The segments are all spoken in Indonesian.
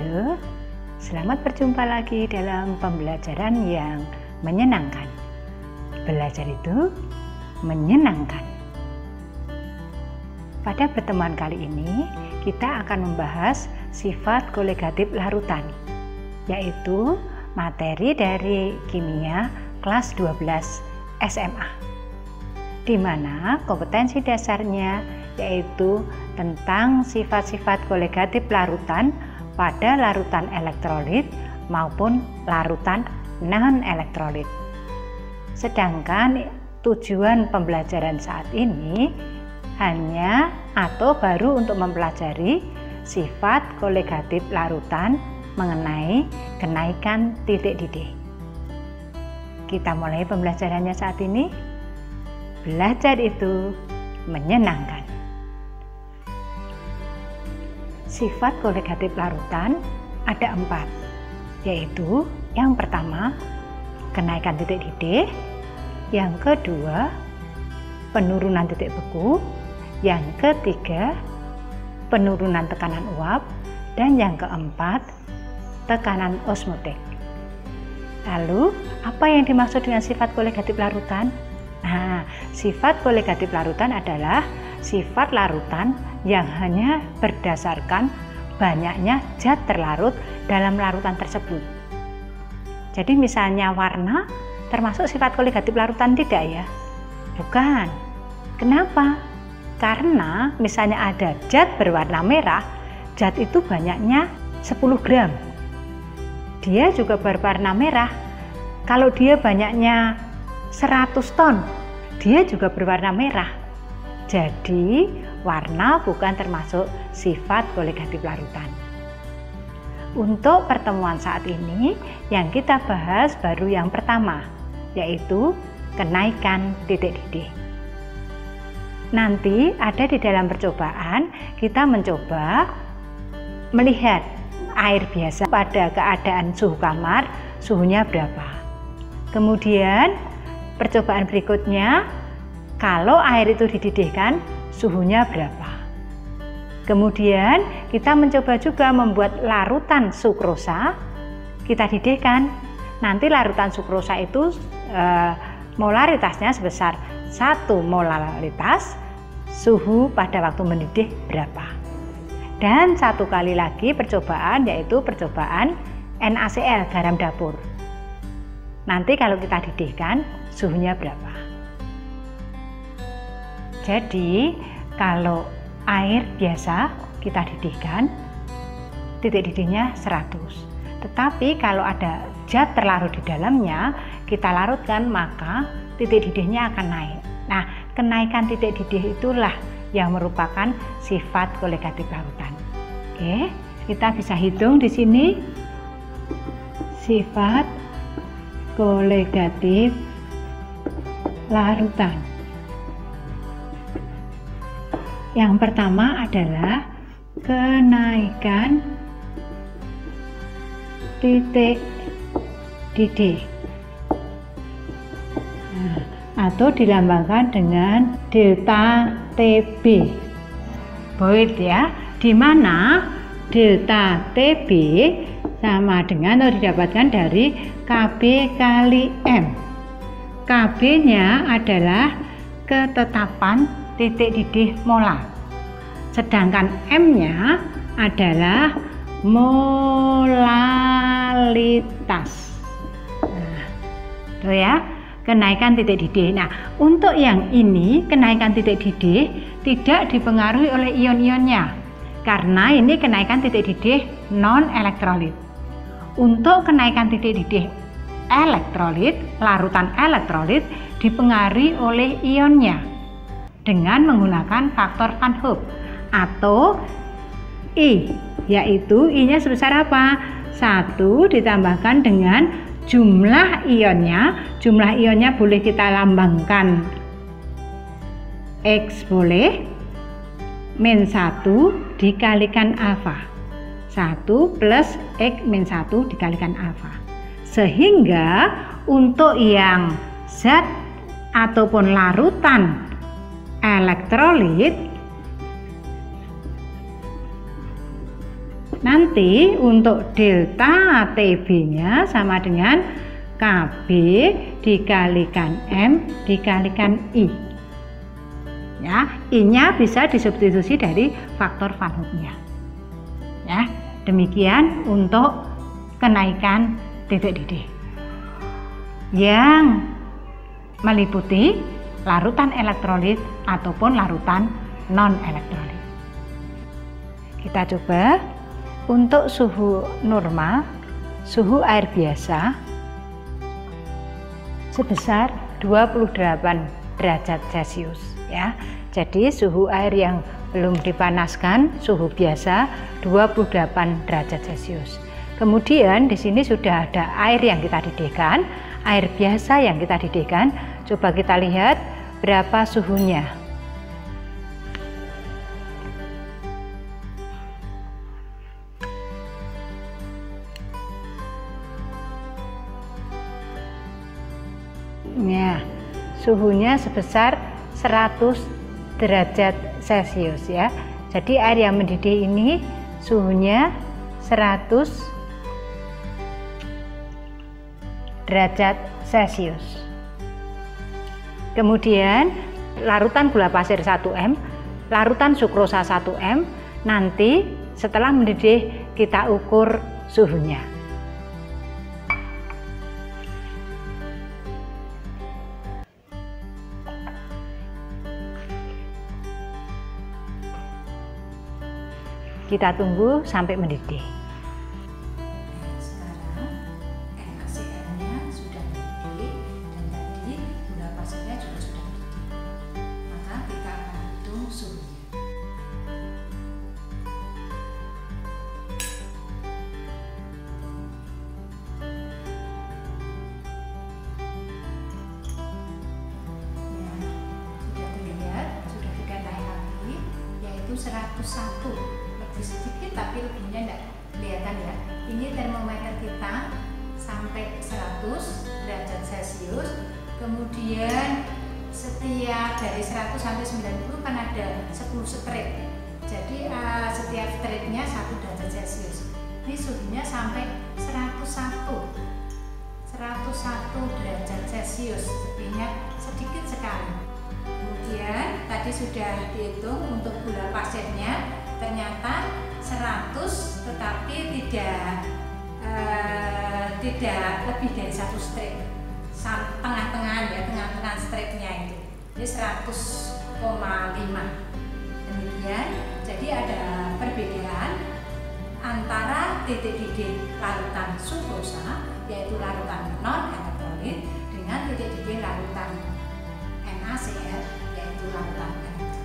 Halo, selamat berjumpa lagi dalam pembelajaran yang menyenangkan. Belajar itu menyenangkan. Pada pertemuan kali ini, kita akan membahas sifat kolegatif larutan, yaitu materi dari kimia kelas 12 SMA, di mana kompetensi dasarnya yaitu tentang sifat-sifat kolegatif larutan pada larutan elektrolit maupun larutan non-elektrolit. Sedangkan tujuan pembelajaran saat ini hanya atau baru untuk mempelajari sifat kolegatif larutan mengenai kenaikan titik didih. Kita mulai pembelajarannya saat ini. Belajar itu menyenangkan. Sifat kolegatif larutan ada 4, yaitu yang pertama kenaikan titik didih, yang kedua penurunan titik beku, yang ketiga penurunan tekanan uap, dan yang keempat tekanan osmotik. Lalu apa yang dimaksud dengan sifat kolegatif larutan? Nah, sifat kolegatif larutan adalah sifat larutan yang hanya berdasarkan banyaknya zat terlarut dalam larutan tersebut. Jadi misalnya warna termasuk sifat kolegatif larutan tidak ya? Bukan. Kenapa? Karena misalnya ada zat berwarna merah, zat itu banyaknya 10 gram. Dia juga berwarna merah. Kalau dia banyaknya 100 ton, dia juga berwarna merah. Jadi warna bukan termasuk sifat kolegatif larutan. Untuk pertemuan saat ini yang kita bahas baru yang pertama, yaitu kenaikan titik didih. Nanti ada di dalam percobaan kita mencoba melihat air biasa pada keadaan suhu kamar, suhunya berapa. Kemudian percobaan berikutnya, kalau air itu dididihkan, suhunya berapa. Kemudian kita mencoba juga membuat larutan sukrosa, kita didihkan. Nanti larutan sukrosa itu molaritasnya sebesar 1 molaritas, suhu pada waktu mendidih berapa. Dan satu kali lagi percobaan, yaitu percobaan NaCl, garam dapur. Nanti kalau kita didihkan, suhunya berapa. Jadi kalau air biasa kita didihkan, titik didihnya 100. Tetapi kalau ada zat terlarut di dalamnya, kita larutkan, maka titik didihnya akan naik. Nah, kenaikan titik didih itulah yang merupakan sifat kolegatif larutan. Oke, kita bisa hitung di sini sifat kolegatif larutan. Yang pertama adalah kenaikan titik didih, atau dilambangkan dengan delta TB. Void ya, di mana delta TB sama dengan atau didapatkan dari KB kali M. KB-nya adalah ketetapan titik didih molar, sedangkan M-nya adalah molalitas. Nah, itu ya, kenaikan titik didih. Nah, untuk yang ini kenaikan titik didih tidak dipengaruhi oleh ion-ionnya, karena ini kenaikan titik didih non-elektrolit. Untuk kenaikan titik didih elektrolit, larutan elektrolit dipengaruhi oleh ionnya dengan menggunakan faktor Van Hoff atau I, yaitu I-nya sebesar apa? 1 ditambahkan dengan jumlah ionnya. Jumlah ionnya boleh kita lambangkan X, boleh, min 1 dikalikan alfa. 1 plus X min 1 dikalikan alfa. Sehingga untuk yang zat ataupun larutan elektrolit Nanti untuk delta TB-nya sama dengan KB dikalikan M dikalikan I. Ya, I-nya bisa disubstitusi dari faktor valutnya. Ya, demikian untuk kenaikan titik didih yang meliputi larutan elektrolit ataupun larutan non-elektrolit. Kita coba untuk suhu normal, suhu air biasa sebesar 28 derajat Celcius ya. Jadi suhu air yang belum dipanaskan, suhu biasa 28 derajat Celcius. Kemudian di sini sudah ada air yang kita didihkan, air biasa yang kita didihkan. Coba kita lihat berapa suhunya. Nah, suhunya sebesar 100 derajat Celcius ya. Jadi air yang mendidih ini suhunya 100 derajat Celcius. Kemudian larutan gula pasir 1M, larutan sukrosa 1M, nanti setelah mendidih kita ukur suhunya. Kita tunggu sampai mendidih. Sekarang NaCl-nya sudah mendidih dan tadi gula pasirnya juga sudah mendidih. Maka kita akan hitung suhunya. Sudah terlihat, sudah tidak naik lagi, yaitu 101. Sedikit tapi lebihnya tidak kelihatan ya. Ini termometer kita sampai 100 derajat Celcius. Kemudian setiap dari 100 sampai 90 kan ada 10 strip. Jadi setiap stripnya 1 derajat Celcius. Ini suhunya sampai 101 derajat Celcius. Lebihnya sedikit sekali. Kemudian tadi sudah dihitung untuk gula pasirnya. Ternyata 100 tetapi tidak lebih dari 1 strip, tengah-tengah ya, tengah-tengah stripnya itu, jadi 100,5. Demikian, jadi ada perbedaan antara titik didih larutan sukrosa yaitu larutan non-elektrolit dengan titik didih larutan NaCl yaitu larutan elektrolit.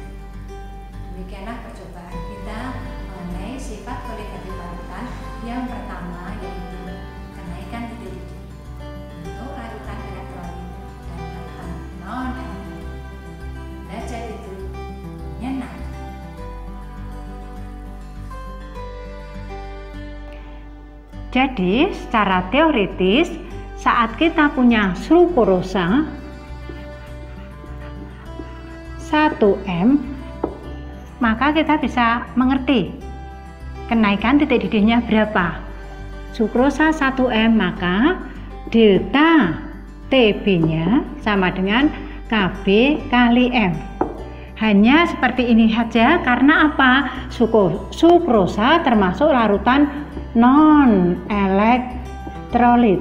Demikianlah percobaan kita mengenai sifat koligatif larutan. Yang pertama yaitu kenaikan titik didih untuk larutan elektrolit dan larutan non-elektrolit. Belajar itu nyenang. Jadi secara teoritis saat kita punya sukrosa 1M, maka kita bisa mengerti kenaikan titik didihnya berapa. Sukrosa 1M, maka delta TB-nya sama dengan KB kali M. Hanya seperti ini saja karena apa? Sukrosa termasuk larutan non-elektrolit.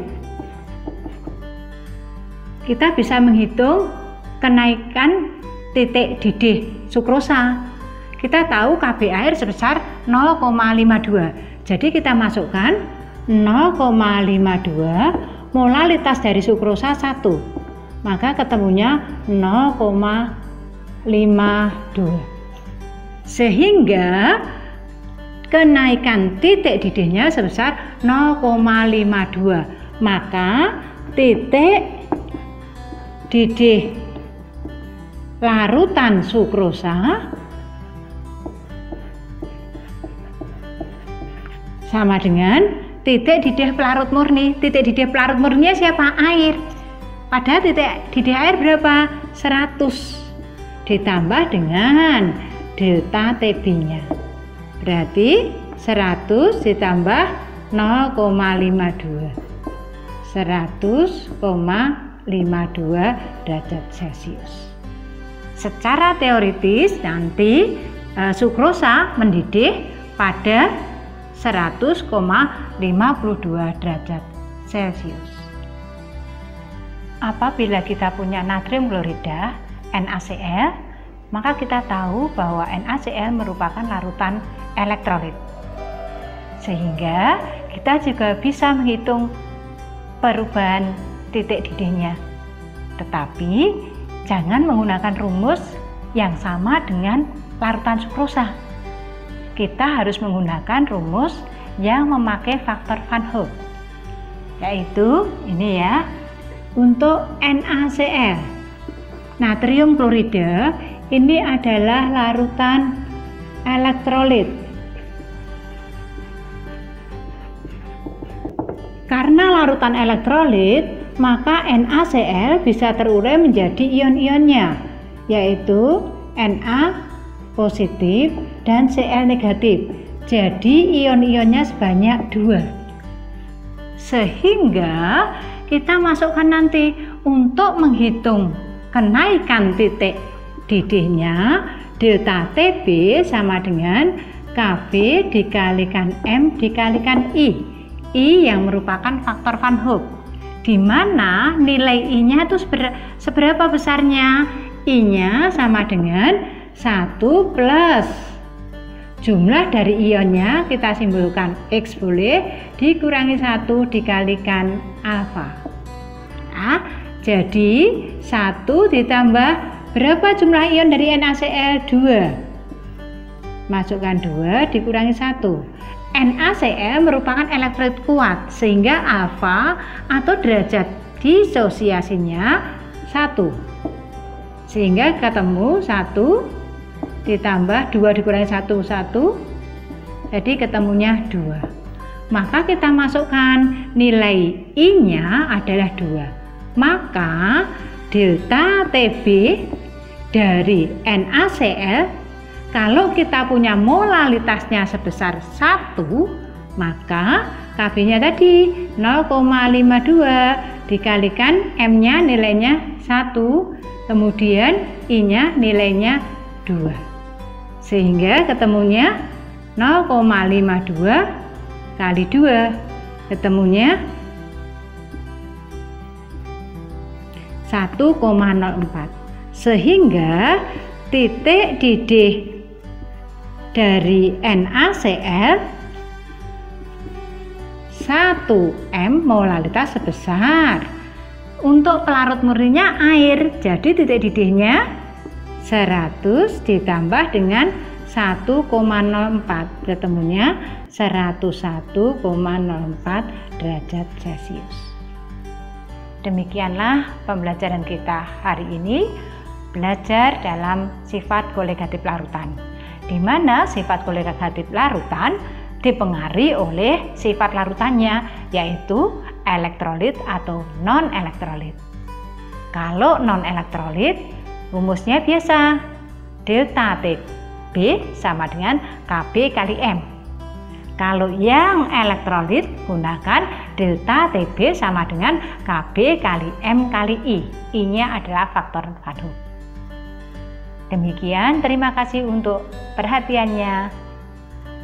Kita bisa menghitung kenaikan titik didih sukrosa. Kita tahu KB air sebesar 0,52. Jadi kita masukkan 0,52 molalitas dari sukrosa 1. Maka ketemunya 0,52. Sehingga kenaikan titik didihnya sebesar 0,52. Maka titik didih larutan sukrosa sama dengan titik didih pelarut murni. Titik didih pelarut murninya siapa? Air. Padahal titik didih air berapa? 100 ditambah dengan delta TB-nya. Berarti 100 ditambah 0,52. 100,52 derajat Celcius. Secara teoritis nanti sukrosa mendidih pada 100,52 derajat Celcius. Apabila kita punya natrium klorida NaCl, maka kita tahu bahwa NaCl merupakan larutan elektrolit. Sehingga kita juga bisa menghitung perubahan titik didihnya. Tetapi jangan menggunakan rumus yang sama dengan larutan sukrosa. Kita harus menggunakan rumus yang memakai faktor Van Hoek. Yaitu ini ya. Untuk NaCl, natrium klorida, ini adalah larutan elektrolit. Karena larutan elektrolit, maka NaCl bisa terurai menjadi ion-ionnya, yaitu Na positif dan Cl negatif. Jadi ion-ionnya sebanyak 2. Sehingga kita masukkan nanti untuk menghitung kenaikan titik didihnya, delta Tb sama dengan Kb dikalikan M dikalikan I. I yang merupakan faktor Van Hoek, di mana nilai I-nya itu seberapa besarnya? I-nya sama dengan 1 plus jumlah dari ionnya, kita simbolkan X boleh, dikurangi 1 dikalikan alfa. Nah, jadi 1 ditambah berapa jumlah ion dari NaCl? 2. Masukkan 2 dikurangi 1. NaCl merupakan elektrolit kuat, sehingga alfa atau derajat disosiasinya 1. Sehingga ketemu 1 ditambah 2 dikurangi 1, 1, jadi ketemunya 2. Maka kita masukkan nilai I-nya adalah 2. Maka delta Tb dari NaCl, kalau kita punya molalitasnya sebesar 1, maka Kb-nya tadi 0,52 dikalikan M-nya nilainya 1, kemudian I-nya nilainya 2. Sehingga ketemunya 0,52 kali 2, ketemunya 1,04. Sehingga titik didih dari NaCl 1M molalitas sebesar. Untuk pelarut murninya air, jadi titik didihnya 100 ditambah dengan 1,04, ketemunya 101,04 derajat Celcius. Demikianlah pembelajaran kita hari ini, belajar dalam sifat koligatif larutan, di mana sifat koligatif larutan dipengaruhi oleh sifat larutannya, yaitu elektrolit atau non-elektrolit. Kalau non-elektrolit, rumusnya biasa, delta Tb sama dengan Kb kali M. Kalau yang elektrolit, gunakan delta Tb sama dengan Kb kali M kali I. I-nya adalah faktor Van Hoek. Demikian, terima kasih untuk perhatiannya.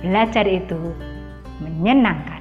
Belajar itu menyenangkan.